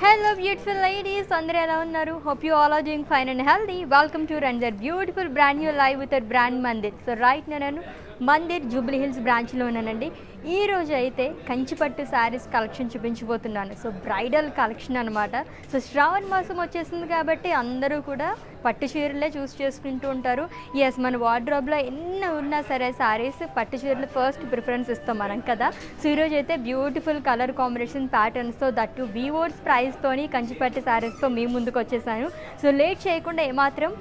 Hello beautiful ladies, అందరూ ఎలా ఉన్నారు? Hope you all are doing fine and healthy. Welcome to another beautiful brand new live with our brand Mandir. So right నేను Mandir Jubilee hills బ్రాంచ్లో ఉన్నానండి. ఈ రోజు అయితే కంచిపట్టు శారీస్ కలెక్షన్ చూపించబోతున్నాను. సో బ్రైడల్ కలెక్షన్ అనమాట. సో శ్రావణ మాసం వచ్చేసింది కాబట్టి అందరూ కూడా పట్టు చీరలే చూస్ చేసుకుంటూ ఉంటారు. ఎస్, మన వార్డ్రోబ్లో ఎన్ని ఉన్నా సరే శారీస్ పట్టు చీరలు ఫస్ట్ ప్రిఫరెన్స్ ఇస్తాం మనం కదా. సో ఈరోజు అయితే బ్యూటిఫుల్ కలర్ కాంబినేషన్ ప్యాటర్న్స్తో దట్టు వీవర్స్ ప్రైస్తోని కంచిపట్టు శారీస్తో మీ ముందుకు వచ్చేసాను. సో లేట్ చేయకుండా ఏమాత్రం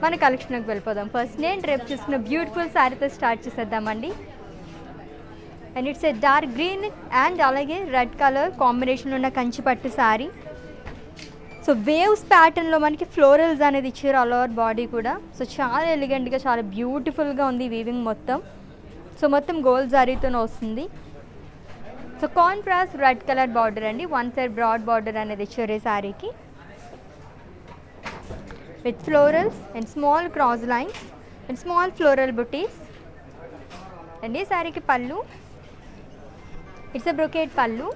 మన కలెక్షన్కి వెళ్ళిపోదాం. ఫస్ట్ నేను రేపు చూసుకున్న బ్యూటిఫుల్ శారీతో స్టార్ట్ చేసేద్దామండి. And it's a dark green and అలాగే రెడ్ కలర్ కాంబినేషన్ ఉన్న కంచిపట్టు శారీ. సో వేవ్స్ ప్యాటర్న్లో మనకి ఫ్లోరల్స్ అనేది ఇచ్చారు ఆల్ ఓవర్ బాడీ కూడా. సో చాలా ఎలిగెంట్గా చాలా బ్యూటిఫుల్గా ఉంది వీవింగ్ మొత్తం. సో మొత్తం గోల్డ్ జారీతోనే వస్తుంది. So contrast red colour border అండి, వన్ సైడ్ బ్రాడ్ బార్డర్ అనేది ఇచ్చారు ఈ శారీకి with florals and small cross lines and small floral booties. And this saree ki pallu, it's a brocade pallu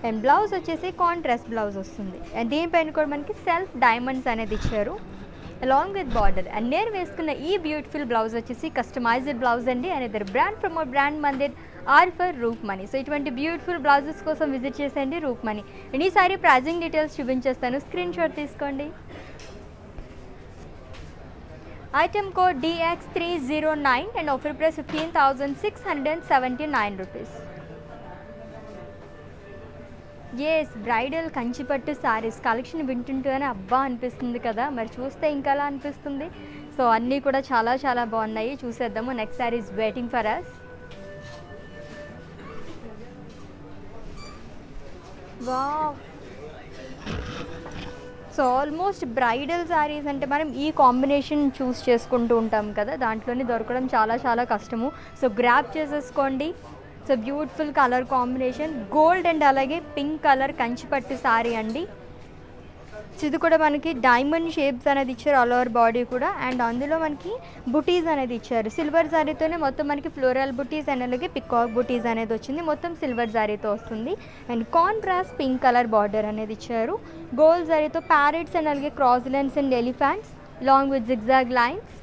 and blouse వచ్చేసి contrast blouse వస్తుంది. And దీనిపైన కూడా మనకి సెల్ఫ్ డైమండ్స్ అనేది ఇచ్చారు అలాంగ్ విత్ బార్డర్. అండ్ నేను వేసుకున్న ఈ బ్యూటిఫుల్ బ్లౌజ్ వచ్చేసి కస్టమైజ్డ్ బ్లౌజ్ అండి. అండ్ ఇద్దరు brand from our brand Mandir are for Roop Mani. So ఇటువంటి బ్యూటిఫుల్ బ్లౌజెస్ కోసం విజిట్ చేసేయండి రూప్ మనీ. అండ్ ఈసారి ప్రైజింగ్ డీటెయిల్స్ చూపించేస్తాను, స్క్రీన్ షాట్ తీసుకోండి. Item code DX309 and offer price 15,679 rupees. Yes, bridal Kanchipattu saris collection వింటుంటేనే అబ్బా అనిపిస్తుంది కదా, మరి చూస్తే ఇంకా అలా అనిపిస్తుంది. సో అన్నీ కూడా చాలా చాలా బాగున్నాయి, చూసేద్దాము. Next sari is waiting for us. Wow, so almost bridal saris అంటే మనం ఈ కాంబినేషన్ చూస్ చేసుకుంటూ ఉంటాం కదా, దాంట్లోనే దొరకడం చాలా చాలా కష్టము. సో గ్రాప్ చేసేసుకోండి. So beautiful colour combination gold and అలాగే పింక్ కలర్ కంచిపట్టు శారీ అండి. సో ఇది కూడా మనకి డైమండ్ షేప్స్ అనేది ఇచ్చారు ఆల్ ఓవర్ బాడీ కూడా. అండ్ అందులో మనకి బుటీస్ అనేది ఇచ్చారు సిల్వర్ జారీతోనే. మొత్తం మనకి ఫ్లోరల్ బుటీస్ అండ్ అలాగే పికాక్ బుటీస్ అనేది వచ్చింది, మొత్తం సిల్వర్ జారీతో వస్తుంది. And contrast pink colour border అనేది ఇచ్చారు గోల్డ్ జారీతో, ప్యారెట్స్ అండ్ అలాగే cross lines and elephants long with zigzag lines.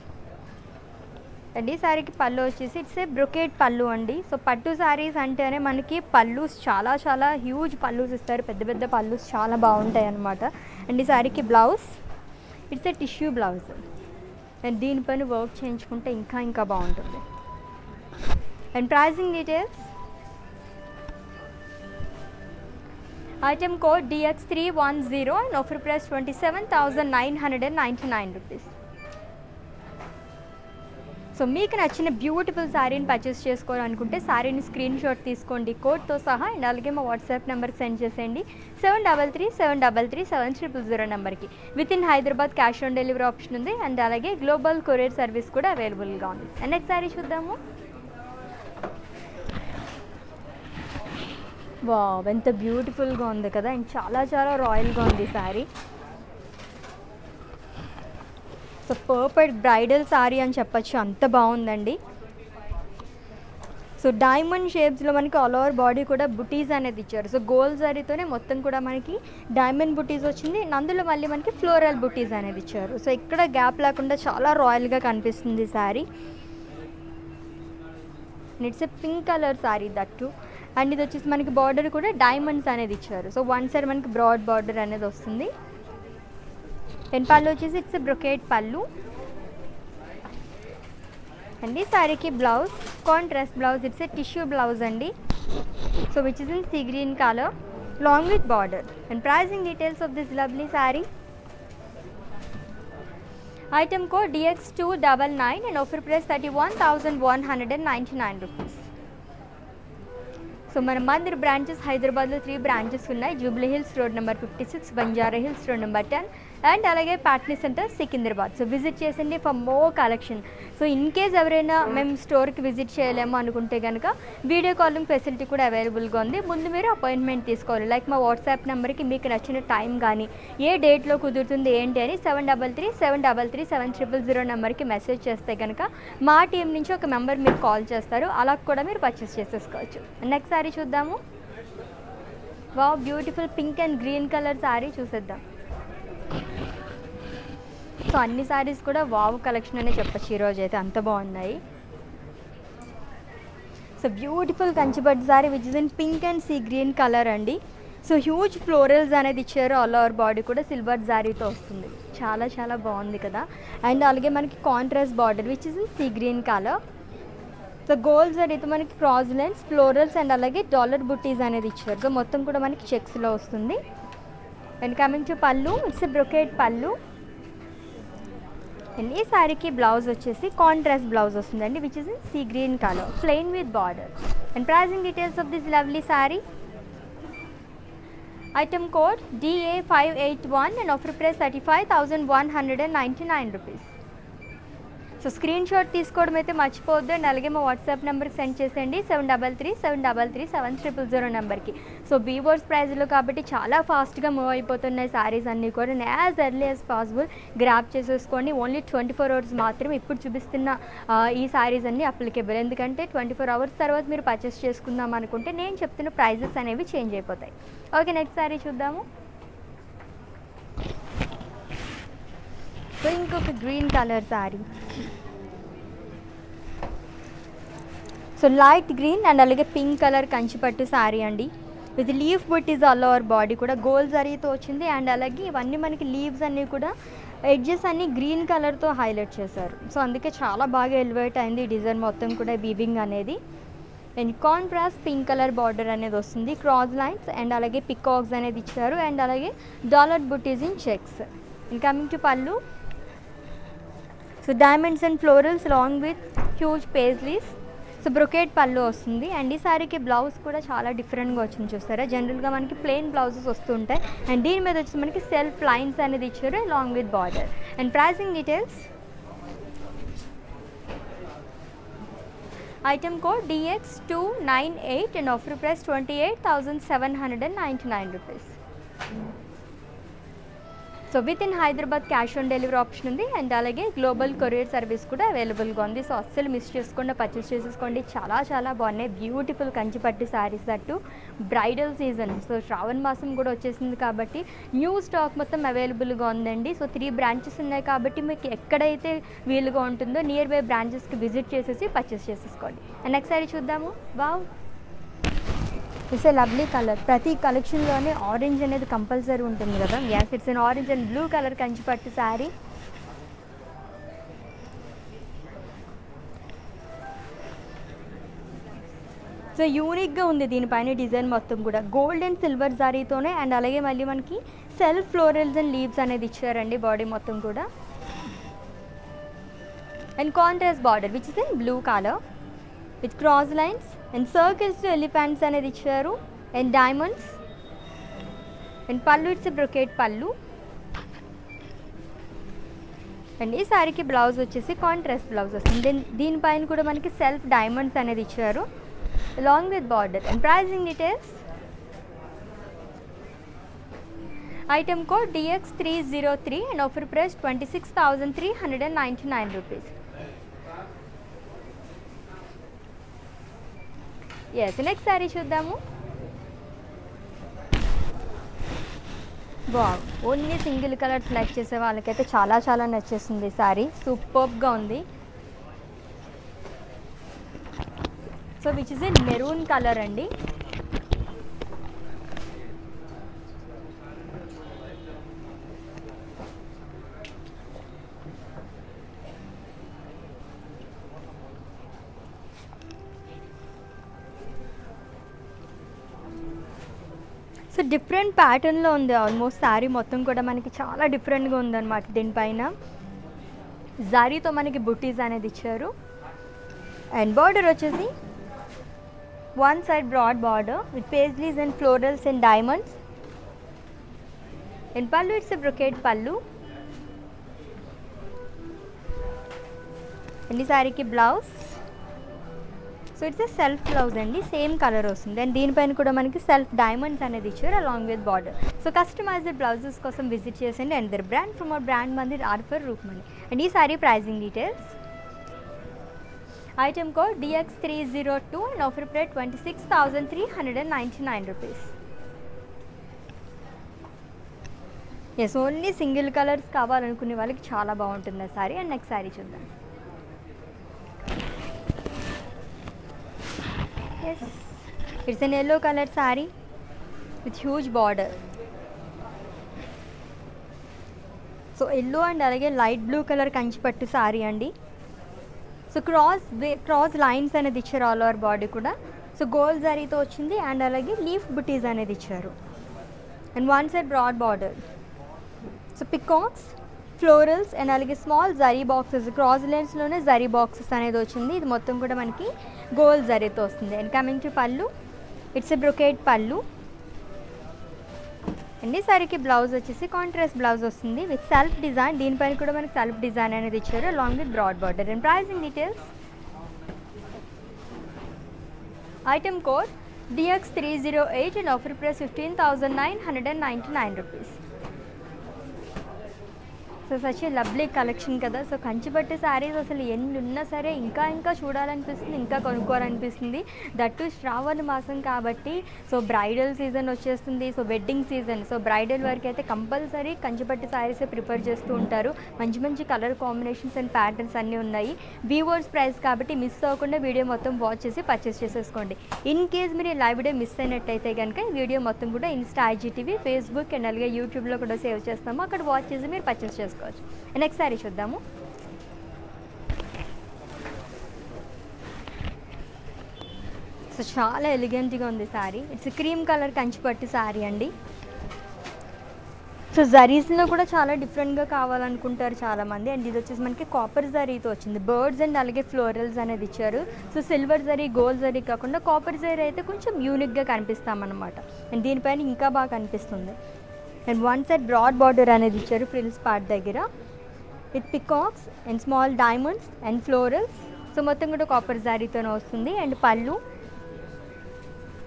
And ఈ శారీకి పళ్ళు వచ్చేసి ఇట్స్ ఏ బ్రొకేట్ పళ్ళు అండి. సో పట్టు శారీస్ అంటేనే మనకి పళ్ళుస్ చాలా చాలా హ్యూజ్ పళ్ళుస్ ఇస్తారు, పెద్ద పెద్ద పళ్ళుస్ చాలా బాగుంటాయి అన్నమాట. అండ్ ఈ శారీకి blouse it's a tissue blouse. And దీనిపైన వర్క్ చేయించుకుంటే ఇంకా ఇంకా బాగుంటుంది. And pricing details, item code DX310 and offer price 27,999 rupees. So మీకు నచ్చిన బ్యూటిఫుల్ శారీని పర్చేస్ చేసుకోవాలనుకుంటే శారీని స్క్రీన్ షాట్ తీసుకోండి కోడ్తో సహా. అండ్ అలాగే మా వాట్సాప్ నెంబర్కి సెండ్ చేసేయండి 7337337000 నెంబర్కి. With in Hyderabad cash on delivery option ఉంది. అండ్ అలాగే గ్లోబల్ కొరియర్ సర్వీస్ కూడా అవైలబుల్గా ఉంది. అండ్ నెక్స్ట్ శారీ చూద్దాము. వావ్, ఎంత బ్యూటిఫుల్గా ఉంది కదా. అండ్ చాలా చాలా రాయల్గా ఉంది sari. So perfect bridal sari అని చెప్పచ్చు, అంత బాగుందండి. సో డైమండ్ షేప్స్లో మనకి ఆల్ ఓవర్ బాడీ కూడా బుటీస్ అనేది ఇచ్చారు. సో గోల్డ్ శారీతోనే మొత్తం కూడా మనకి డైమండ్ బుటీస్ వచ్చింది. అందులో మళ్ళీ మనకి ఫ్లోరల్ బుటీస్ అనేది ఇచ్చారు. సో ఇక్కడ గ్యాప్ లేకుండా చాలా రాయల్గా కనిపిస్తుంది sari. It's a pink colour sari that. And ఇది వచ్చేసి మనకి బార్డర్ కూడా డైమండ్స్ అనేది ఇచ్చారు. సో వన్ సైడ్ మనకి బ్రాడ్ బార్డర్ అనేది వస్తుంది. అండ్ పళ్ళు వచ్చేసి ఇట్స్ బ్రొకేట్ పళ్ళు. అండ్ ఈ శారీకి blouse contrast blouse, it's a tissue blouse అండి. So which is in sea green colour long with border. And pricing details of this lovely sari, item code DX299 and offer price 31,199 rupees. So మన Mandir branches హైదరాబాద్లో 3 branches ఉన్నాయి. Jubilee Hills road number 56, Banjara Hills road number 10 and అలాగే Patny Centre Secunderabad. So visit చేసండి for more collection. So in case ఎవరైనా మేము స్టోర్కి visit చేయలేము అనుకుంటే కనుక వీడియో కాలింగ్ ఫెసిలిటీ కూడా అవైలబుల్గా ఉంది. ముందు మీరు అపాయింట్మెంట్ తీసుకోవాలి. లైక్ మా వాట్సాప్ నెంబర్కి మీకు నచ్చిన టైం కానీ ఏ డేట్లో కుదురుతుంది ఏంటి అని 7337337000 నెంబర్కి మెసేజ్ చేస్తే కనుక మా టీం నుంచి ఒక మెంబర్ మీకు కాల్ చేస్తారు. అలా కూడా మీరు పర్చేస్ చేసేసుకోవచ్చు. నెక్స్ట్ సారీ చూద్దాము. Wow, beautiful pink and green colour sari చూసేద్దాం. సో అన్ని శారీస్ కూడా వావ్ కలెక్షన్ అనే చెప్పచ్చు ఈరోజు అయితే, అంత బాగున్నాయి. సో బ్యూటిఫుల్ కంచిపట్టు sari which is in pink and see green colour అండి. సో హ్యూజ్ ఫ్లోరల్స్ అనేది ఇచ్చారు, ఆల్ ఓవర్ బాడీ కూడా సిల్వర్ జారీతో వస్తుంది. చాలా చాలా బాగుంది కదా. అండ్ అలాగే మనకి contrast border which is in sea green colour. So gold జరీతో మనకి క్రాస్ లైన్స్, ఫ్లోరల్స్ అండ్ అలాగే డాలర్ బుట్టీస్ అనేది ఇచ్చారు. సో మొత్తం కూడా మనకి చెక్స్లో వస్తుంది. And coming to pallu, it's brocade pallu. And ఈ శారీకి బ్లౌజ్ వచ్చేసి కాంట్రాస్ట్ బ్లౌజ్ వస్తుందండి which is in sea green colour, plain with border. And pricing details of this lovely sari. Item code DA581 and offer price 35,199 rupees. So screenshot తీసుకోవడం అయితే మర్చిపోవద్దు. And అలాగే మా WhatsApp నెంబర్కి సెండ్ చేసేయండి 7337337000 నెంబర్కి. సో బీవర్స్ ప్రైజ్లో కాబట్టి చాలా ఫాస్ట్గా మూవ్ అయిపోతున్నాయి శారీస్ అన్నీ కూడా. As early as possible grab చేసేసుకోండి. ఓన్లీ 24 hours మాత్రమే ఇప్పుడు చూపిస్తున్న ఈ శారీస్ అన్నీ అప్లికేబుల్. ఎందుకంటే 24 hours తర్వాత మీరు పర్చేస్ చేసుకుందాం అనుకుంటే నేను చెప్తున్న ప్రైజెస్ అనేవి చేంజ్ అయిపోతాయి. ఓకే, నెక్స్ట్ శారీ చూద్దాము. సో ఇంకొక green colour sari. So light green and అలాగే పింక్ కలర్ కంచిపట్టు శారీ అండి. విత్ లీఫ్ బుట్టీస్ ఆల్ ఓవర్ బాడీ కూడా గోల్డ్ జరీతో వచ్చింది. అండ్ అలాగే ఇవన్నీ మనకి లీవ్స్ అన్నీ కూడా ఎడ్జెస్ అన్నీ గ్రీన్ కలర్తో హైలైట్ చేశారు. సో అందుకే చాలా బాగా ఎలివేట్ అయింది ఈ డిజైన్ మొత్తం కూడా, వీవింగ్ అనేది. And contrast pink colour border అనేది వస్తుంది, క్రాస్ లైన్స్ అండ్ అలాగే పికాక్స్ అనేది ఇచ్చారు. అండ్ అలాగే డాలర్ బుట్టీస్ in checks. And coming to పళ్ళు, so diamonds and florals long with huge paisleys. So brocade పళ్ళు వస్తుంది. అండ్ ఈ శారీకి బ్లౌజ్ కూడా చాలా డిఫరెంట్గా వచ్చింది చూస్తారా. జనరల్గా మనకి ప్లెయిన్ బ్లౌజెస్ వస్తుంటాయి. అండ్ దీని మీద వచ్చి మనకి సెల్ఫ్ లైన్స్ అనేది ఇచ్చారు long with border. And pricing details. Item code DX298 and offer price 28,799 rupees. So with in Hyderabad cash on delivery option ఉంది. అండ్ అలాగే గ్లోబల్ కొరియర్ సర్వీస్ కూడా అవైలబుల్గా ఉంది. సో అస్సలు మిస్ చేసుకుండా పర్చేస్ చేసేసుకోండి. చాలా చాలా బాగున్నాయి బ్యూటిఫుల్ కంచిపట్టు శారీస్. అట్టు బ్రైడల్ సీజన్, సో శ్రావణ మాసం కూడా వచ్చేసింది కాబట్టి న్యూ స్టాక్ మొత్తం అవైలబుల్గా ఉందండి. సో 3 branches ఉన్నాయి కాబట్టి మీకు ఎక్కడైతే వీలుగా ఉంటుందో నియర్ బై బ్రాంచెస్కి విజిట్ చేసేసి పర్చేస్ చేసేసుకోండి. అండ్ నెక్స్ట్ శారీ చూద్దాము. Wow, it's a lovely colour. ప్రతి కలెక్షన్లోనే ఆరెంజ్ అనేది కంపల్సరీ ఉంటుంది కదా. Yes, it's an orange and blue colour Kanchipattu sari. So యూనిక్గా ఉంది దీనిపైన డిజైన్ మొత్తం కూడా గోల్డ్ అండ్ సిల్వర్ జారీతోనే. అండ్ అలాగే మళ్ళీ మనకి సెల్ఫ్ ఫ్లోరల్స్ అండ్ లీవ్స్ అనేది ఇచ్చారండి బాడీ మొత్తం కూడా. And contrast border which is in blue colour with cross lines and circles elephants అనేది ఇచ్చారు. And diamonds. And pallu it's brocade pallu. And ఈ శారీకి బ్లౌజ్ వచ్చేసి కాంట్రాస్ట్ బ్లౌజ్ వస్తుంది. దీనిపైన కూడా మనకి సెల్ఫ్ డైమండ్స్ అనేది ఇచ్చారు along with border. And pricing details. Item code DX303 and offer price 26,399 rupees. Yes, next saree చూద్దాము. Wow, only single colour select చేసే వాళ్ళకైతే చాలా చాలా నచ్చేస్తుంది సారీ. సూపర్గా ఉంది. So which is in maroon colour అండి. సో డిఫరెంట్ ప్యాటర్న్లో ఉంది ఆల్మోస్ట్ శారీ మొత్తం కూడా మనకి చాలా డిఫరెంట్గా ఉందన్నమాట. దీనిపైన జారీతో మనకి బుటీస్ అనేది ఇచ్చారు. అండ్ బార్డర్ వచ్చేసి one side broad border with paisleys and florals and diamonds. In pallu it's a brocade pallu. And this saree ki blouse. So it's a self blouse andi, same color ostundi. And deen paina kuda manaki self diamonds anedi icharu along with border. So customized blouses kosam visit chesandi. And their brand from our brand Mandir Arfar Roopmani. And ee saree pricing details. Item code DX302 and offer price 26,399 rupees. Yes, only single colours కావాలనుకునే వాళ్ళకి చాలా బాగుంటుంది ఆ sari. And next sari చూద్దాం. Yes, it's an yellow colour sari with huge border. So yellow and అలాగే light blue colour కంచిపట్టు శారీ అండి. So cross lines అనేది ఇచ్చారు ఆల్ ఓవర్ బాడీ కూడా. సో గోల్డ్ జరీతో వచ్చింది అండ్ అలాగే లీఫ్ బుటీస్ అనేది ఇచ్చారు. And one side broad border. So peacocks, florals and అలాగే స్మాల్ జరీ బాక్సెస్, క్రాస్ లైన్స్లోనే జరీ బాక్సెస్ అనేది వచ్చింది. ఇది మొత్తం కూడా మనకి గోల్డ్ జరీతో వస్తుంది. And coming to pallu, it's a brocade pallu అండి. సారీకి బ్లౌజ్ వచ్చేసి కాంట్రాస్ట్ బ్లౌజ్ వస్తుంది విత్ సెల్ఫ్ డిజైన్. దీనిపైన కూడా మనకి సెల్ఫ్ డిజైన్ అనేది ఇచ్చారు along with broad border. And pricing details, item code DX308 and offer price 15,999 rupees. So such a lovely collection కదా. సో కంచిపట్టు శారీస్ అసలు ఎన్ని ఉన్నా సరే ఇంకా ఇంకా చూడాలనిపిస్తుంది, ఇంకా కొనుక్కోవాలనిపిస్తుంది. దట్టు శ్రావణ మాసం కాబట్టి సో బ్రైడల్ సీజన్ వచ్చేస్తుంది. So wedding season. So bridal వరకు అయితే కంపల్సరీ కంచిపట్టు శారీసే ప్రిఫర్ చేస్తూ ఉంటారు. మంచి మంచి కలర్ కాంబినేషన్స్ అండ్ ప్యాటర్న్స్ అన్నీ ఉన్నాయి. వీవర్స్ ప్రైస్ కాబట్టి మిస్ అవ్వకుండా వీడియో మొత్తం వాచ్ చేసి పర్చేస్ చేసేసుకోండి. ఇన్ కేస్ మీరు ఈ లైవ్ వీడియో మిస్ అయినట్టయితే కనుక ఈ వీడియో మొత్తం కూడా ఇన్స్టా, IGTV, ఫేస్బుక్ అండ్ అలాగే యూట్యూబ్లో కూడా సేవ్ చేస్తాము. అక్కడ వాచ్ చేసి మీరు పర్చేస్ చేసుకోవచ్చు. నెక్స్ట్ శారీ చూద్దాము. సో చాలా ఎలిగెంట్గా ఉంది శారీ. ఇట్స్ క్రీమ్ కలర్ కంచిపట్టు శారీ అండి. సో జరీస్లో కూడా చాలా డిఫరెంట్గా కావాలనుకుంటారు చాలామంది. అండ్ ఇది వచ్చేసి మనకి కాపర్ జరీతో వచ్చింది. బర్డ్స్ అండ్ అలాగే ఫ్లోరల్స్ అనేది ఇచ్చారు. So silver zari, gold zari కాకుండా కాపర్ జరీ అయితే కొంచెం యూనిక్గా కనిపిస్తామన్నమాట. అండ్ దీనిపైన ఇంకా బాగా కనిపిస్తుంది. And one side broad border అనేది ఇచ్చారు ఫ్రిల్స్ పార్ట్ దగ్గర with peacocks and small diamonds and florals. So మొత్తం కూడా కాపర్ జారీతోనే వస్తుంది. అండ్ పళ్ళు,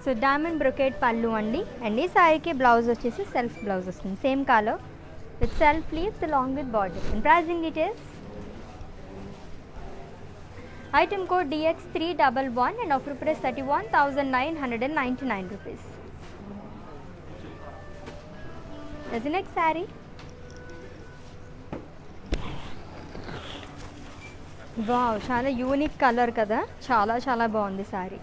సో డైమండ్ బ్రొకేట్ పళ్ళు అండి. అండ్ ఈ శారీకి బ్లౌజ్ వచ్చేసి సెల్ఫ్ బ్లౌజ్ వస్తుంది, same colour with self leaves along with border. And pricing details, item code DX311 and offer price 31,999 rupees. అది నెక్స్ట్ శారీ. వావ్, చాలా యూనిక్ కలర్ కదా, చాలా చాలా బాగుంది శారీ.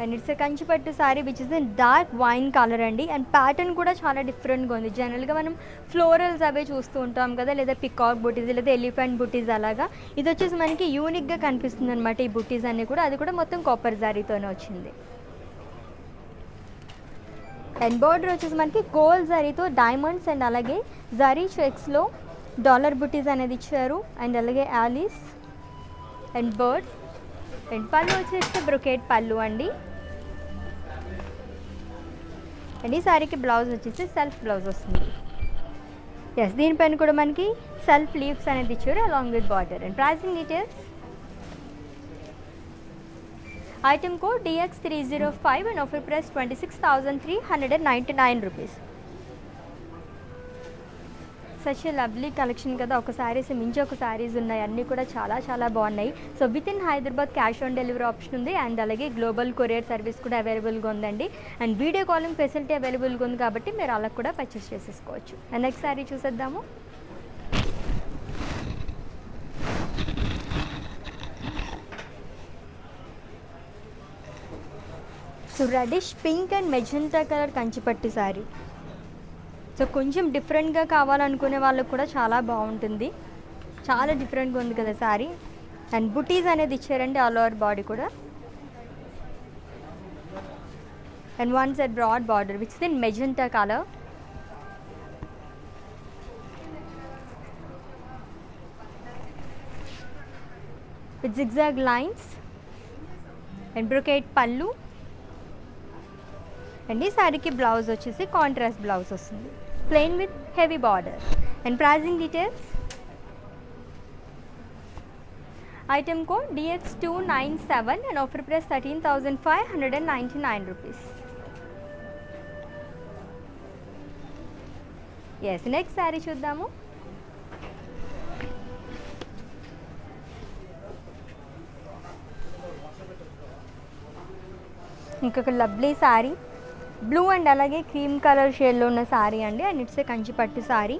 అండ్ ఇట్స్ కంచిపట్టు sari which is in dark wine colour అండి. And pattern కూడా చాలా డిఫరెంట్గా ఉంది. జనరల్గా మనం ఫ్లోరల్స్ అవే చూస్తూ ఉంటాం కదా, లేదా పికాక్ బుటీస్ లేదా ఎలిఫెంట్ బుటీస్ అలాగా. ఇది వచ్చేసి మనకి యూనిక్గా కనిపిస్తుంది అనమాట ఈ బుటీస్ అన్నీ కూడా. అది కూడా మొత్తం కాపర్ జారీతోనే వచ్చింది. అండ్ బోర్డర్ వచ్చేసి మనకి గోల్డ్ జరీతో డైమండ్స్ అండ్ అలాగే జరీ చెక్స్లో డాలర్ బుటీస్ అనేది ఇచ్చారు. అండ్ అలాగే యాలీస్ అండ్ బర్డ్స్. అండ్ పళ్ళు వచ్చేసి బ్రొకేట్ పళ్ళు అండి. అండ్ ఈ శారీకి బ్లౌజ్ వచ్చేసి సెల్ఫ్ బ్లౌజ్ వస్తుంది. ఎస్, దీనిపైన కూడా మనకి సెల్ఫ్ లీవ్స్ అనేది ఇచ్చారు along with border. And pricing details, item code DX305 and offer price 26,399 rupees. Such a lovely collection కదా. ఒక శారీస్ మించి ఒక శారీస్ ఉన్నాయి, అన్నీ కూడా చాలా చాలా బాగున్నాయి. So with in Hyderabad cash on delivery option ఉంది. అండ్ అలాగే గ్లోబల్ కొరియర్ సర్వీస్ కూడా అవైలబుల్గా ఉందండి. అండ్ వీడియో కాలింగ్ ఫెసిలిటీ అవైలబుల్గా ఉంది కాబట్టి మీరు అలా కూడా పర్చేస్ చేసేసుకోవచ్చు. అండ్ నెక్స్ట్ శారీ చూసేద్దాము. So reddish pink and magenta colour Kanchipattu sari. So కొంచెం డిఫరెంట్గా కావాలనుకునే వాళ్ళకు కూడా చాలా బాగుంటుంది. చాలా డిఫరెంట్గా ఉంది కదా శారీ. అండ్ బుటీస్ అనేది ఇచ్చారండి ఆల్ ఓవర్ బాడీ కూడా. And one side broad border which is in magenta colour. With zigzag lines and brocade pallu. And ఈ శారీకి బ్లౌజ్ వచ్చేసి కాంట్రాస్ట్ బ్లౌజ్ వస్తుంది, plain with heavy border. And pricing details, item code DX297 and offer price 13,599 rupees. Yes, next sari చూద్దాము. ఇంకొక lovely sari blue and అలాగే cream colour షేడ్లో ఉన్న శారీ అండి. అండ్ ఇట్స్ ఏ కంచిపట్టు శారీ.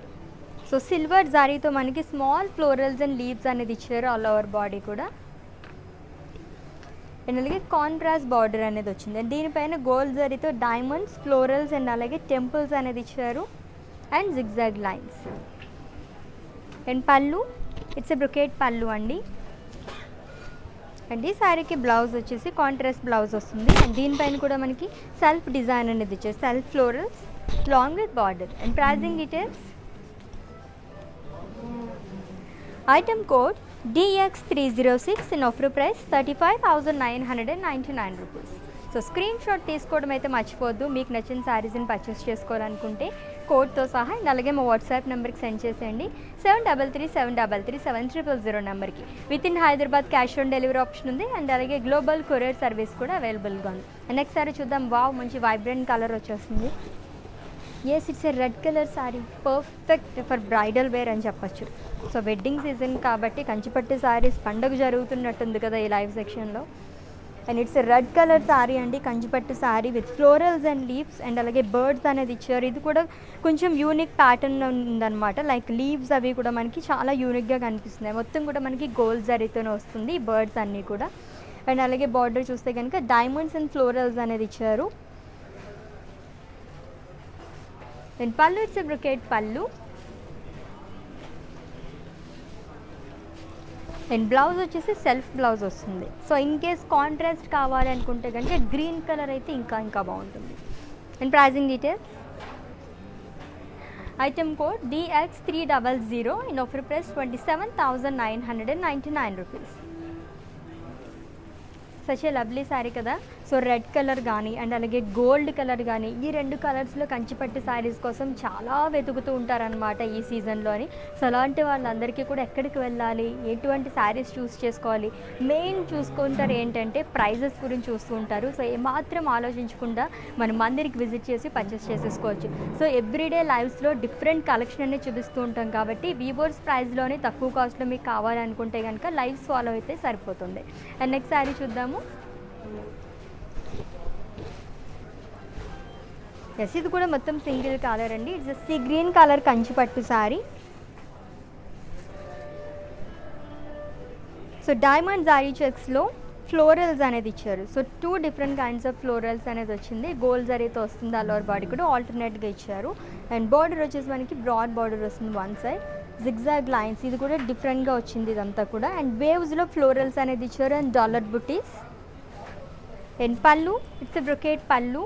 సో సిల్వర్ జారీతో మనకి స్మాల్ ఫ్లోరల్స్ అండ్ లీవ్స్ అనేది ఇచ్చారు ఆల్ ఓవర్ బాడీ కూడా. అండ్ అలాగే కాంట్రాస్ట్ బార్డర్ అనేది వచ్చింది. అండ్ దీనిపైన గోల్డ్ జరీతో డైమండ్స్, ఫ్లోరల్స్ అండ్ అలాగే టెంపుల్స్ అనేది ఇచ్చారు and zigzag lines. And pallu, it's a brocade pallu అండి. అండ్ ఈ శారీకి బ్లౌజ్ వచ్చేసి కాంట్రాస్ట్ బ్లౌజ్ వస్తుంది. అండ్ దీనిపైన కూడా మనకి సెల్ఫ్ డిజైన్ అనేది ఇచ్చారు, self florals long with border. And pricing details, item code DX306 in offer price 35,999 rupees. So screenshot తీసుకోవడం అయితే మర్చిపోద్దు. మీకు నచ్చిన శారీస్ని పర్చేస్ చేసుకోవాలనుకుంటే కోడ్తో సహా. అండ్ అలాగే మా వాట్సాప్ నెంబర్కి సెండ్ చేసేయండి 7337337000 నెంబర్కి. With in Hyderabad cash on delivery option ఉంది. అండ్ అలాగే గ్లోబల్ కొరియర్ సర్వీస్ కూడా అవైలబుల్గా ఉంది. అండ్ నెక్స్ట్ సారీ చూద్దాం. వావ్, మంచి వైబ్రెంట్ కలర్ వచ్చేస్తుంది. Yes, it's a red colour sari, perfect for bridal wear అని చెప్పచ్చు. సో వెడ్డింగ్ సీజన్ కాబట్టి కంచిపట్టు శారీస్ పండుగ జరుగుతున్నట్టుంది కదా ఈ లైవ్ సెక్షన్లో. And it's red colour sari అండి, కంచిపట్టు sari with florals and leaves and అలాగే బర్డ్స్ అనేది ఇచ్చారు. ఇది కూడా కొంచెం యూనిక్ ప్యాటర్న్ ఉందన్నమాట. లైక్ లీవ్స్ అవి కూడా మనకి చాలా యూనిక్గా కనిపిస్తున్నాయి. మొత్తం కూడా మనకి గోల్డ్ జరీతోనే వస్తుంది ఈ బర్డ్స్ అన్నీ కూడా. అండ్ అలాగే బార్డర్ చూస్తే కనుక డైమండ్స్ అండ్ ఫ్లోరల్స్ అనేది ఇచ్చారు. And pallu, it's brocade pallu. And blouse వచ్చేసి సెల్ఫ్ బ్లౌజ్ వస్తుంది. సో ఇన్ కేస్ కాంట్రాస్ట్ కావాలి అనుకుంటే కనుక గ్రీన్ కలర్ అయితే ఇంకా బాగుంటుంది. And pricing details, item code DX300 in offer price 27,999 rupees. Such a lovely sari కదా. సో రెడ్ కలర్ కానీ అండ్ అలాగే గోల్డ్ కలర్ కానీ ఈ రెండు కలర్స్లో కంచిపట్టు శారీస్ కోసం చాలా వెతుకుతూ ఉంటారనమాట ఈ సీజన్లోని. సో అలాంటి వాళ్ళందరికీ కూడా ఎక్కడికి వెళ్ళాలి, ఎటువంటి శారీస్ చూస్ చేసుకోవాలి, మెయిన్ చూసుకుంటారు ఏంటంటే ప్రైజెస్ గురించి చూస్తూ ఉంటారు. సో ఏమాత్రం ఆలోచించకుండా మనం మందిరికి విజిట్ చేసి పర్చేస్ చేసేసుకోవచ్చు. సో ఎవ్రీడే లైవ్స్లో డిఫరెంట్ కలెక్షన్ అనేది చూపిస్తూ ఉంటాం కాబట్టి వీవర్స్ ప్రైస్లోనే తక్కువ కాస్ట్లో మీకు కావాలనుకుంటే కనుక లైవ్స్ ఫాలో అయితే సరిపోతుంది. అండ్ నెక్స్ట్ శారీ చూద్దాము. ఎస్, ఇది కూడా మొత్తం సింగిల్ కలర్ అండి. It's sea green colour Kanchipattu sari. So diamond జారీ చెక్స్లో ఫ్లోరల్స్ అనేది ఇచ్చారు. So 2 different kinds of florals అనేది వచ్చింది. గోల్డ్ జరీతో వస్తుంది, అల్లవర్ బాడీ కూడా ఆల్టర్నేట్గా ఇచ్చారు. అండ్ బార్డర్ వచ్చేసి మనకి బ్రాడ్ బార్డర్ వస్తుంది వన్ సైడ్, జిగ్జాగ్ లైన్స్, ఇది కూడా డిఫరెంట్గా వచ్చింది ఇదంతా కూడా. అండ్ వేవ్స్లో ఫ్లోరల్స్ అనేది ఇచ్చారు అండ్ డాలర్ బుటీస్. And pallu, it's brocade pallu.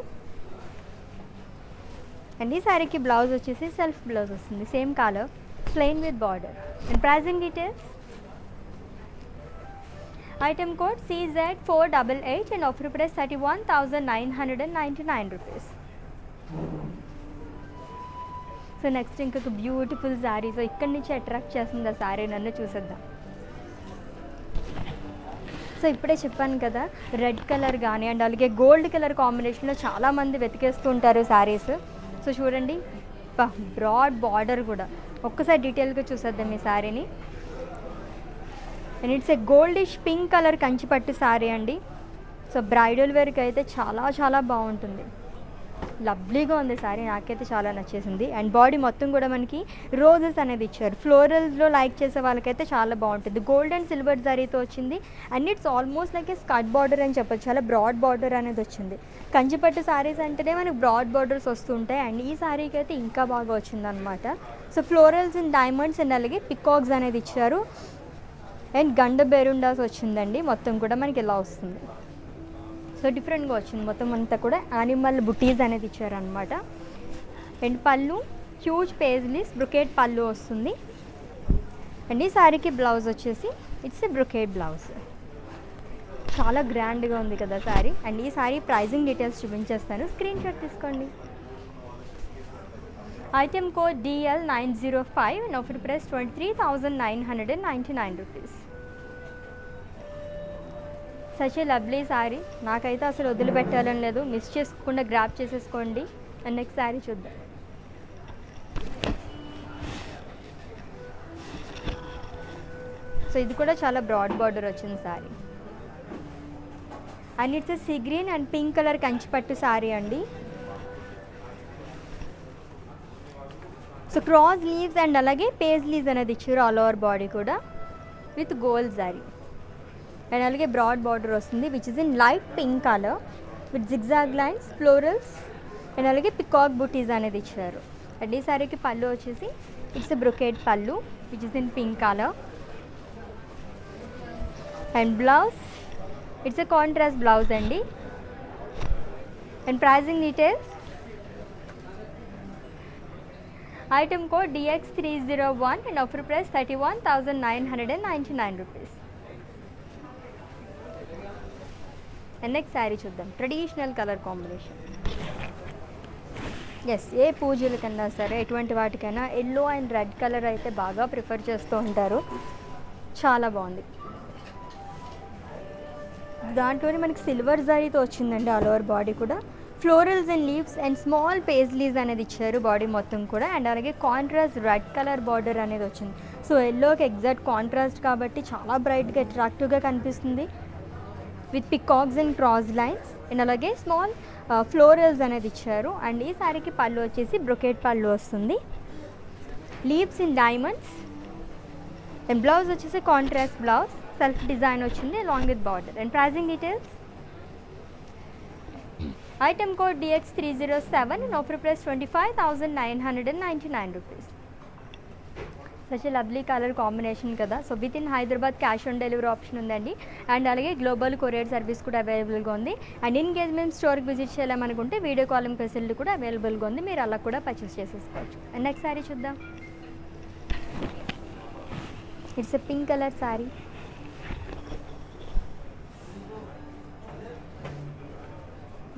And ఈ శారీకి బ్లౌజ్ వచ్చేసి సెల్ఫ్ బ్లౌజ్ వస్తుంది, same colour, plain with border. And pricing details, item code CZ488 and offer price 31,999 rupees. So next ఇంకొక బ్యూటిఫుల్ శారీ. సో ఇక్కడి నుంచి అట్రాక్ట్ చేస్తుంది ఆ శారీ, నన్ను చూసేద్దాం. సో ఇప్పుడే చెప్పాను కదా రెడ్ కలర్ కానీ అండ్ అలాగే గోల్డ్ కలర్ కాంబినేషన్లో చాలామంది వెతికేస్తూ ఉంటారు శారీస్. సో చూడండి, బ్రాడ్ బార్డర్ కూడా. ఒక్కసారి డీటెయిల్గా చూసేద్దాం ఈ శారీని. And it's a goldish pink colour కంచిపట్టు శారీ అండి. సో బ్రైడల్ వేర్కి అయితే చాలా బాగుంటుంది. లవ్లీగా ఉంది శారీ, నాకైతే చాలా నచ్చేసింది. అండ్ బాడీ మొత్తం కూడా మనకి రోజెస్ అనేది ఇచ్చారు. ఫ్లోరల్స్లో లైక్ చేసే వాళ్ళకైతే చాలా బాగుంటుంది. గోల్డ్ అండ్ సిల్వర్ జరీతో వచ్చింది. And it's almost like A skirt border అని చెప్పచ్చు, చాలా బ్రాడ్ బార్డర్ అనేది వచ్చింది. కంచిపట్టు శారీస్ అంటేనే మనకి బ్రాడ్ బార్డర్స్ వస్తుంటాయి. అండ్ ఈ శారీకి అయితే ఇంకా బాగా వచ్చిందనమాట. So florals and diamonds and అలాగే పికాక్స్ అనేది ఇచ్చారు. అండ్ గండ బెరుండాస్ వచ్చిందండి. మొత్తం కూడా మనకి ఇలా వస్తుంది. సో డిఫరెంట్గా వచ్చింది. మొత్తం అంతా కూడా యానిమల్ బుటీస్ అనేది ఇచ్చారనమాట. అండ్ పళ్ళు హ్యూజ్ పేజ్లీస్ బ్రొకేట్ పళ్ళు వస్తుంది. అండ్ ఈ శారీకి బ్లౌజ్ వచ్చేసి ఇట్స్ ఎ బ్రొకేట్ బ్లౌజ్. చాలా గ్రాండ్గా ఉంది కదా శారీ. అండ్ ఈ శారీ ప్రైజింగ్ డీటెయిల్స్ చూపించేస్తాను, స్క్రీన్ షాట్ తీసుకోండి. Item code DL905 and offer price 23,999 rupees. Such a lovely sari, నాకైతే అసలు వదిలిపెట్టాలని లేదు, మిస్ చేసుకోకుండా గ్రాప్ చేసేసుకోండి. అండ్ నెక్స్ట్ శారీ చూద్దాం. సో ఇది కూడా చాలా బ్రాడ్ బార్డర్ వచ్చింది sari. And it's sea green and pink colour కంచిపట్టు శారీ అండి. సో క్రాస్ లీవ్స్ అండ్ అలాగే పేజ్లీస్ అనేది ఇచ్చారు ఆల్ ఓవర్ బాడీ కూడా విత్ గోల్డ్ జరీ. అండ్ అలాగే బ్రాడ్ బార్డర్ వస్తుంది which is in light pink colour with zigzag lines, florals and అలాగే peacock butis అనేది ఇచ్చారు. అండ్ ఈ సారీకి పళ్ళు వచ్చేసి ఇట్స్ బ్రొకేట్ పళ్ళు which is in pink colour. And blouse it's a contrast blouse అండి. And pricing details, item code DX301 and offer price 31,999 rupees. And next sari చూద్దాం, ట్రెడిషనల్ కలర్ కాంబినేషన్. ఎస్, ఏ పూజలకన్నా సరే ఎటువంటి వాటికైనా ఎల్లో అండ్ రెడ్ కలర్ అయితే బాగా prefer చేస్తూ ఉంటారు. చాలా బాగుంది. దాంట్లోనే మనకి సిల్వర్ జరీతో వచ్చిందండి ఆల్ ఓవర్ బాడీ కూడా. Florals and leaves and small paisleys అనేది ఇచ్చారు బాడీ మొత్తం కూడా. అండ్ అలాగే కాంట్రాస్ట్ రెడ్ కలర్ బార్డర్ అనేది వచ్చింది. సో ఎల్లోకి ఎగ్జాక్ట్ కాంట్రాస్ట్ కాబట్టి చాలా బ్రైట్గా అట్రాక్టివ్గా కనిపిస్తుంది with peacocks and cross lines. And అలాగే స్మాల్ ఫ్లోరల్స్ అనేది ఇచ్చారు. అండ్ ఈ సారీకి పళ్ళు వచ్చేసి బ్రొకేట్ పళ్ళు వస్తుంది, leaves in diamonds. And blouse వచ్చేసి కాంట్రాస్ట్ బ్లౌజ్, సెల్ఫ్ డిజైన్ వచ్చింది along with border. And pricing details, item code DX307 and offer price 25,999 rupees. Such lovely colour combination కదా. So with in Hyderabad cash on delivery option ఉందండి. And అలాగే global courier service కూడా అవైలబుల్గా ఉంది. And in case మేము స్టోర్కి visit చేయాలనుకుంటే video calling facility కూడా అవైలబుల్గా ఉంది, మీరు అలా కూడా పర్చేస్ చేసేసుకోవచ్చు. అండ్ నెక్స్ట్ శారీ చూద్దాం, it's a pink colour sari.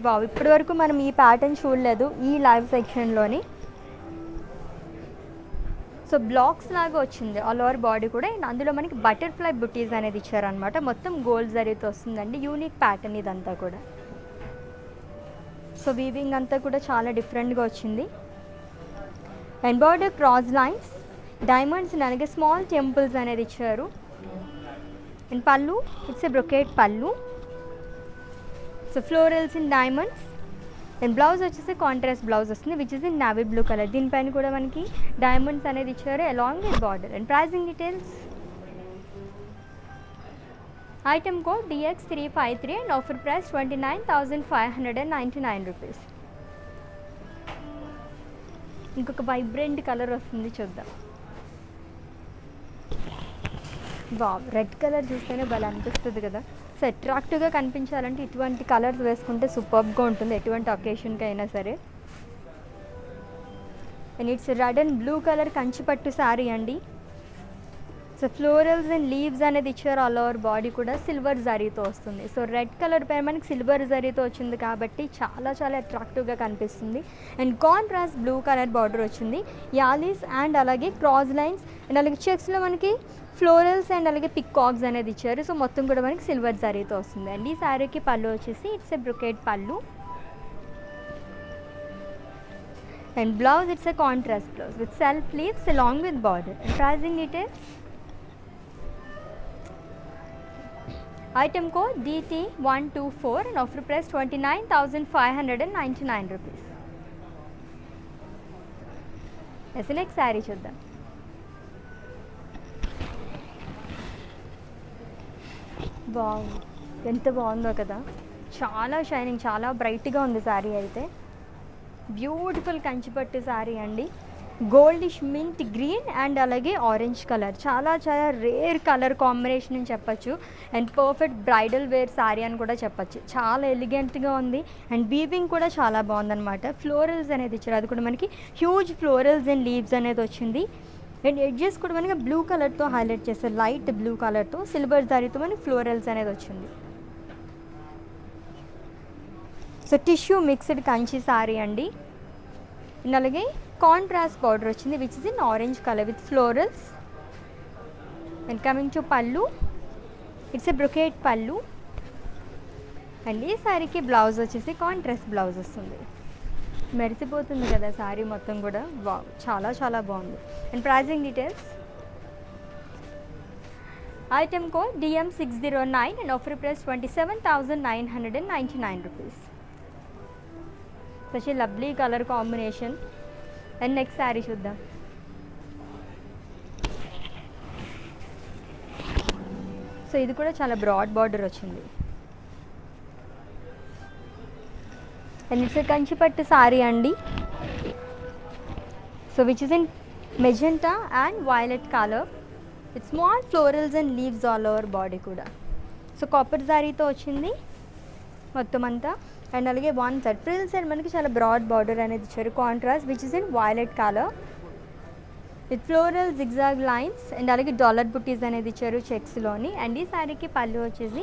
Wow, ఇప్పటి వరకు మనం ఈ ప్యాటర్న్ చూడలేదు ఈ లైవ్ సెక్షన్లోని. సో బ్లాక్స్ లాగా వచ్చింది ఆల్ ఓవర్ బాడీ కూడా. అండ్ అందులో మనకి బటర్ఫ్లై బుటీస్ అనేది ఇచ్చారనమాట. మొత్తం గోల్డ్ జరీతో వస్తుందండి. యూనిక్ ప్యాటర్న్ ఇదంతా కూడా. సో వీవింగ్ అంతా కూడా చాలా డిఫరెంట్గా వచ్చింది. And border cross lines, diamonds and అలాగే స్మాల్ టెంపుల్స్ అనేది ఇచ్చారు. And pallu it's a brocade pallu, so florals in diamonds. And blouse వచ్చేసి కాంట్రాస్ట్ బ్లౌజ్ వస్తుంది which is in navy blue colour. దీనిపైన కూడా మనకి డైమండ్స్ అనేది ఇచ్చారు along with border. And pricing details, item code DX353 and offer price 29,599 rupees. ఇంకొక vibrant colour వస్తుంది, చూద్దాం. వావ్, రెడ్ కలర్ చూస్తేనే భలే అనిపిస్తుంది కదా. సో అట్రాక్టివ్గా కనిపించాలంటే ఇటువంటి కలర్స్ వేసుకుంటే సూపర్గా ఉంటుంది ఎటువంటి ఒకేషన్కి అయినా సరే. And it's red and blue colour కంచిపట్టు శారీ అండి. సో ఫ్లోరల్స్ అండ్ లీవ్స్ అనేది ఇచ్చారు ఆల్ ఓవర్ బాడీ కూడా. సిల్వర్ జరీతో వస్తుంది. సో రెడ్ కలర్ పైన మనకి సిల్వర్ జరీతో వచ్చింది కాబట్టి చాలా చాలా అట్రాక్టివ్గా కనిపిస్తుంది. And contrast blue colour border వచ్చింది, యాలీస్ అండ్ అలాగే క్రాస్ లైన్స్. అండ్ అలాగే చెక్స్లో మనకి ఫ్లోరల్స్ అండ్ అలాగే పికాక్స్ అనేది ఇచ్చారు. సో మొత్తం కూడా మనకి సిల్వర్ జరీతో వస్తుంది. అండ్ ఈ శారీకి పళ్ళు వచ్చేసి it's a brocade pallu. And blouse it's a contrast blouse with self leaves along with border. And pricing details, item code DT124 and offer price 29,599 rupees. Next sari చూద్దాం. వావ్, ఎంత బాగుందో కదా. చాలా షైనింగ్, చాలా బ్రైట్గా ఉంది శారీ అయితే. బ్యూటిఫుల్ కంచిపట్టు శారీ అండి. గోల్డిష్ మింట్ గ్రీన్ అండ్ అలాగే ఆరెంజ్ కలర్, చాలా చాలా రేర్ కలర్ కాంబినేషన్ అని చెప్పచ్చు. And perfect bridal wear sari అని కూడా చెప్పచ్చు. చాలా ఎలిగెంట్గా ఉంది. అండ్ వీవింగ్ కూడా చాలా బాగుందన్నమాట. ఫ్లోరల్స్ అనేది ఇచ్చారు, అది కూడా మనకి హ్యూజ్ ఫ్లోరల్స్ అండ్ లీవ్స్ అనేది వచ్చింది. అండ్ ఎడ్జెస్ కూడా మనకి బ్లూ కలర్తో హైలైట్ చేస్తారు, లైట్ బ్లూ కలర్తో సిల్వర్ జరీతో మనకి ఫ్లోరల్స్ అనేది వచ్చింది. So tissue mixed Kanchi sari అండి. అండ్ అలాగే కాంట్రాస్ట్ బార్డర్ వచ్చింది which is in orange colour with florals. And coming to pallu, it's a brocade pallu. And ఈ శారీకి బ్లౌజ్ వచ్చేసి కాంట్రాస్ట్ బ్లౌజ్ వస్తుంది. మెరిసిపోతుంది కదా శారీ మొత్తం కూడా. వావ్, చాలా చాలా బాగుంది. And pricing details, item code DM609 and offer price 27,999 rupees. Such lovely colour combination. And next sari చూద్దాం. సో ఇది కూడా చాలా బ్రాడ్ బార్డర్ వచ్చింది. అండ్ ఇట్స్ కంచిపట్టు సారీ అండి. So which is in magenta and violet colour with small florals and leaves all over body కూడా. So copper సారీతో వచ్చింది మొత్తం అంతా. అండ్ అలాగే వన్ సైడ్ ఫ్రిల్ సైడ్ మనకి చాలా బ్రాడ్ బార్డర్ అనేది ఇచ్చారు, contrast which is in violet colour with floral zigzag lines. And అలాగే డాలర్ బుట్టీస్ అనేది ఇచ్చారు చెక్స్లోని. అండ్ ఈ శారీకి పళ్ళు వచ్చేసి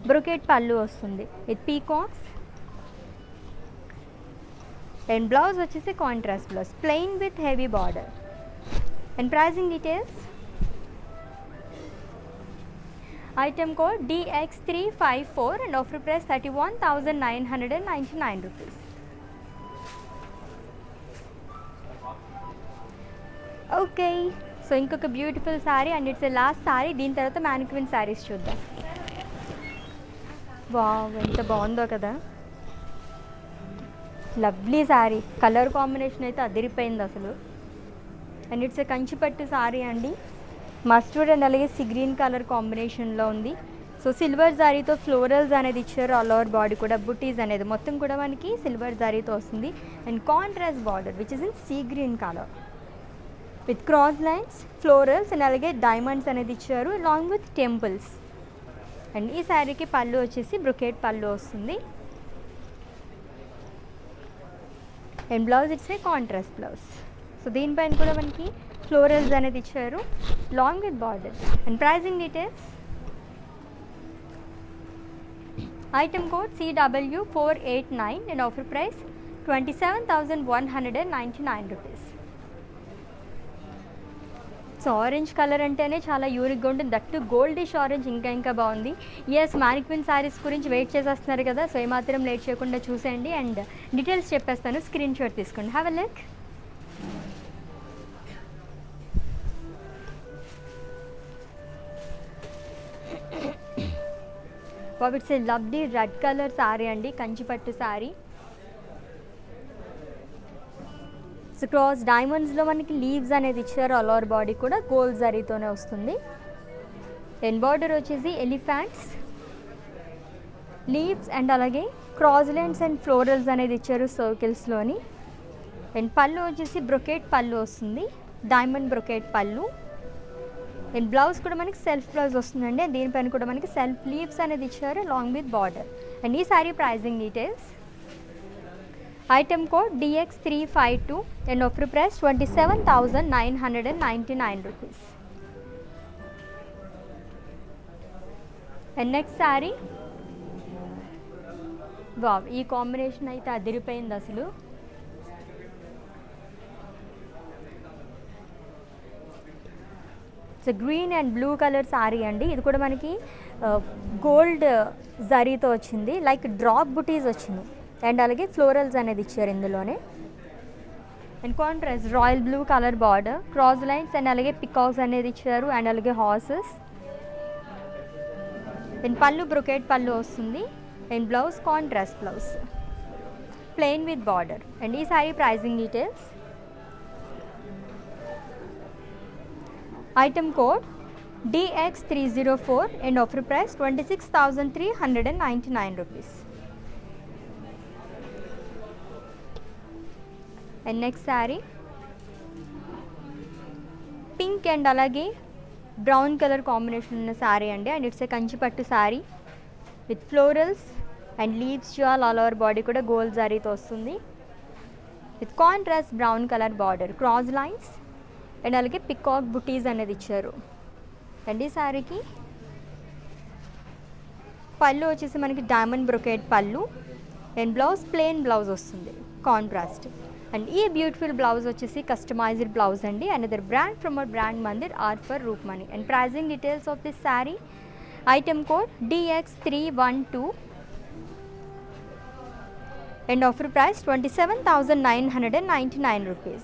బ్రొకెట్ పళ్ళు వస్తుంది విత్ పీకాక్స్. అండ్ బ్లౌజ్ వచ్చేసి contrast blouse plain with heavy border. And pricing details, item code DX354 and offer price 31,999 rupees. Okay, so ఇంకొక beautiful sari and it's last sari. దీని తర్వాత మ్యానిక్విన్ శారీస్ చూద్దాం. వావ్, ఎంత బాగుందో కదా, లవ్లీ శారీ. కలర్ కాంబినేషన్ అయితే అదిరిపోయింది అసలు. అండ్ ఇట్స్ కంచిపట్టు శారీ అండి. మస్టర్డ్ అండ్ అలాగే సీ గ్రీన్ కలర్ కాంబినేషన్లో ఉంది. సో సిల్వర్ జారీతో ఫ్లోరల్స్ అనేది ఇచ్చారు ఆల్ ఓవర్ బాడీ కూడా. బుటీస్ అనేది మొత్తం కూడా మనకి సిల్వర్ జారీతో వస్తుంది. And contrast border which is in sea green colour with cross lines, florals and అలాగే డైమండ్స్ అనేది ఇచ్చారు అలాంగ్ విత్ టెంపుల్స్. అండ్ ఈ శారీకి పళ్ళు వచ్చేసి బ్రొకెట్ పళ్ళు వస్తుంది. And blouse it's a contrast blouse. So దీనిపైన కూడా మనకి ఫ్లోరల్స్ అనేది ఇచ్చారు long with border. And pricing details, item code CW489 and offer price 27,199 rupees. So orange colour అంటేనే చాలా యూనిక్గా ఉంటుంది, దట్టు గోల్డిష్ ఆరెంజ్ ఇంకా బాగుంది. ఎస్, మ్యానిక్విన్ శారీస్ గురించి వెయిట్ చేసేస్తున్నారు కదా, సో ఏమాత్రం లేట్ చేయకుండా చూసేయండి. అండ్ డీటెయిల్స్ చెప్పేస్తాను, స్క్రీన్ షాట్ తీసుకోండి. Have a look. It's a lovely red colour sari అండి, కంచిపట్టు శారీ. సో క్రాస్ డైమండ్స్లో మనకి లీవ్స్ అనేది ఇచ్చారు ఆల్ ఓవర్ బాడీ కూడా. గోల్డ్ జరీతోనే వస్తుంది. అండ్ బార్డర్ వచ్చేసి ఎలిఫెంట్స్, లీవ్స్ అండ్ అలాగే క్రాస్ లైన్స్ అండ్ ఫ్లోరల్స్ అనేది ఇచ్చారు సర్కిల్స్లోని. అండ్ పళ్ళు వచ్చేసి బ్రొకెట్ పళ్ళు వస్తుంది, డైమండ్ బ్రొకెట్ పళ్ళు. అండ్ బ్లౌజ్ కూడా మనకి సెల్ఫ్ బ్లౌజ్ వస్తుందండి. దీనిపైన కూడా మనకి సెల్ఫ్ లీవ్స్ అనేది ఇచ్చారు లాంగ్ విత్ బార్డర్. అండ్ ఈ sari pricing details, item code DX352 and offer price 27,999 rupees. And next sari, wow, ఈ కాంబినేషన్ అయితే అదిరిపోయింది అసలు. So green and blue colour sari అండి. ఇది కూడా మనకి గోల్డ్ జరీతో వచ్చింది, లైక్ డ్రాప్ బుటీస్ వచ్చింది. అండ్ అలాగే ఫ్లోరల్స్ అనేది ఇచ్చారు ఇందులోనే. And contrast royal blue colour border, cross lines and అలాగే పికాక్స్ అనేది ఇచ్చారు. అండ్ అలాగే హార్సెస్. అండ్ పళ్ళు బ్రొకెట్ పళ్ళు వస్తుంది. And blouse contrast blouse plain with border. And ఈ sari pricing details, item code DX304 and offer price 26,399 rupees. And next sari, pink and అలాగే brown colour combination ఉన్న శారీ అండి. అండ్ ఇట్స్ ఏ కంచిపట్టు sari with florals and leaves జాల్ all over body కూడా gold జారీతో వస్తుంది with contrast brown colour border, cross lines and అలాగే peacock butis అనేది ఇచ్చారు. అండ్ ఈ శారీకి పళ్ళు వచ్చేసి మనకి డైమండ్ బ్రొకెట్ పళ్ళు. అండ్ బ్లౌజ్ ప్లెయిన్ బ్లౌజ్ వస్తుంది కాంట్రాస్ట్. అండ్ ఈ బ్యూటిఫుల్ బ్లౌజ్ వచ్చేసి కస్టమైజ్డ్ బ్లౌజ్ అండి. Another brand from our brand Mandir are for Roopmani. And pricing details of this sari, item code DX312 and offer price 27,999 rupees.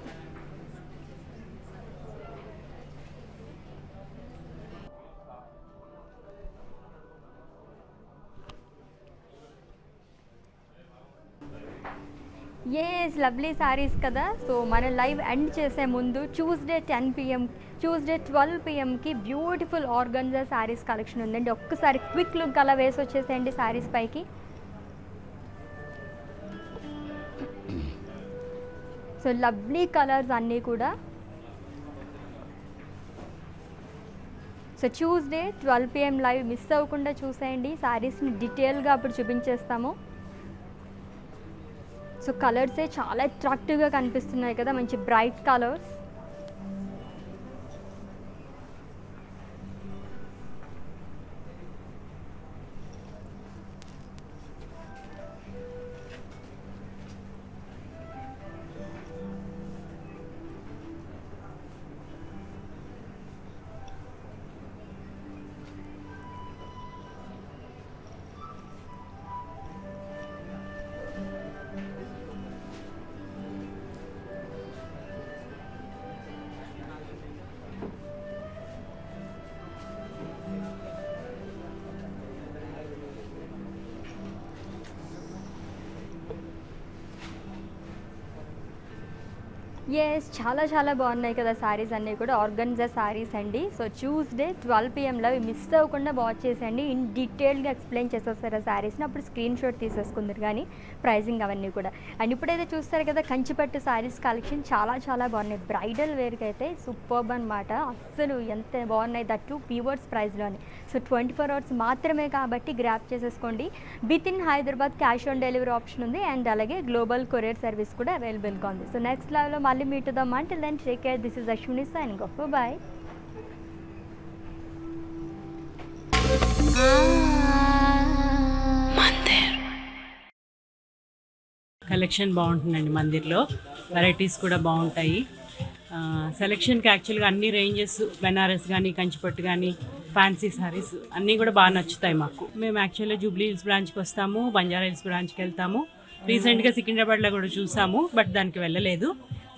Yes, lovely saris కదా. So మన live end చేసే ముందు Tuesday 10 PM Tuesday 12 PM beautiful organza saris collection ఉందండి. ఒక్కసారి quick look అలా వేసి వచ్చేసేయండి శారీస్ పైకి. సో లవ్లీ కలర్స్ అన్నీ కూడా. So Tuesday 12 PM live miss అవ్వకుండా చూసేయండి. శారీస్ని డీటెయిల్గా అప్పుడు చూపించేస్తాము. సో కలర్సే చాలా అట్రాక్టివ్గా కనిపిస్తున్నాయి కదా, మంచి బ్రైట్ కలర్స్. చాలా చాలా బాగున్నాయి కదా శారీస్ అన్నీ కూడా, ఆర్గన్జా శారీస్ అండి. సో ట్యూస్డే 12 PMలో మిస్ అవ్వకుండా వాచ్ చేసేయండి. ఇన్ డీటెయిల్గా ఎక్స్ప్లెయిన్ చేసేస్తారు ఆ శారీస్ని, అప్పుడు స్క్రీన్ షాట్ తీసేసుకుందరు కానీ ప్రైజింగ్ అవన్నీ కూడా. అండ్ ఇప్పుడైతే చూస్తారు కదా కంచిపట్టు శారీస్ కలెక్షన్ చాలా చాలా బాగున్నాయి. బ్రైడల్ వేర్కి అయితే సూపర్బ్ అనమాట, అస్సలు ఎంత బాగున్నాయి, దట్టు పీవర్స్ ప్రైస్లోని. సో 24 hours మాత్రమే కాబట్టి గ్రాప్ చేసేసుకోండి. With in Hyderabad cash on delivery option ఉంది, అండ్ అలాగే గ్లోబల్ కొరియర్ సర్వీస్ కూడా అవైలబుల్గా ఉంది. సో నెక్స్ట్ లైవ్లో మళ్ళీ మీట్ అవుదాం. Until then, take care. This is Ashwini signing off. Bye. Collection బాగుంటుందండి మందిర్లో, వెరైటీస్ కూడా బాగుంటాయి. సెలెక్షన్కి యాక్చువల్గా అన్ని రేంజెస్, బెనారస్ కానీ కంచిపట్టు కానీ ఫ్యాన్సీ సారీస్ అన్నీ కూడా బాగా నచ్చుతాయి మాకు. మేము యాక్చువల్గా జూబ్లీ హిల్స్ బ్రాంచ్కి వస్తాము, బంజారా హిల్స్ బ్రాంచ్కి వెళ్తాము. రీసెంట్గా సికింద్రాబాద్లో కూడా చూసాము, బట్ దానికి వెళ్ళలేదు.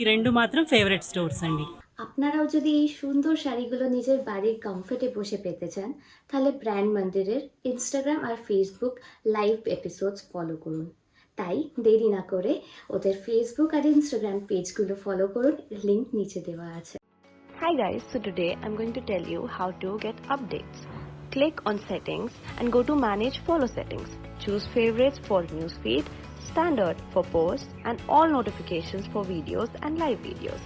ఈ రెండు మాత్రం ఫేవరెట్ স্টোরস అండి। আপনারাও যদি এই সুন্দর শাড়িগুলো নিজের বাড়ির কমফর্টে বসে পেতে চান তাহলে ব্র্যান্ড মন্দিরের ইনস্টাগ্রাম আর ফেসবুক লাইভ এপিসোডস ফলো করুন। তাই দেরি না করে ওদের ফেসবুক আর ইনস্টাগ্রাম পেজগুলো ফলো করুন, লিংক নিচে দেওয়া আছে। Hi guys, so today I'm going to tell you how to get updates. Click on settings and go to manage follow settings. Choose favorites for newsfeed, standard for posts, and all notifications for videos and live videos.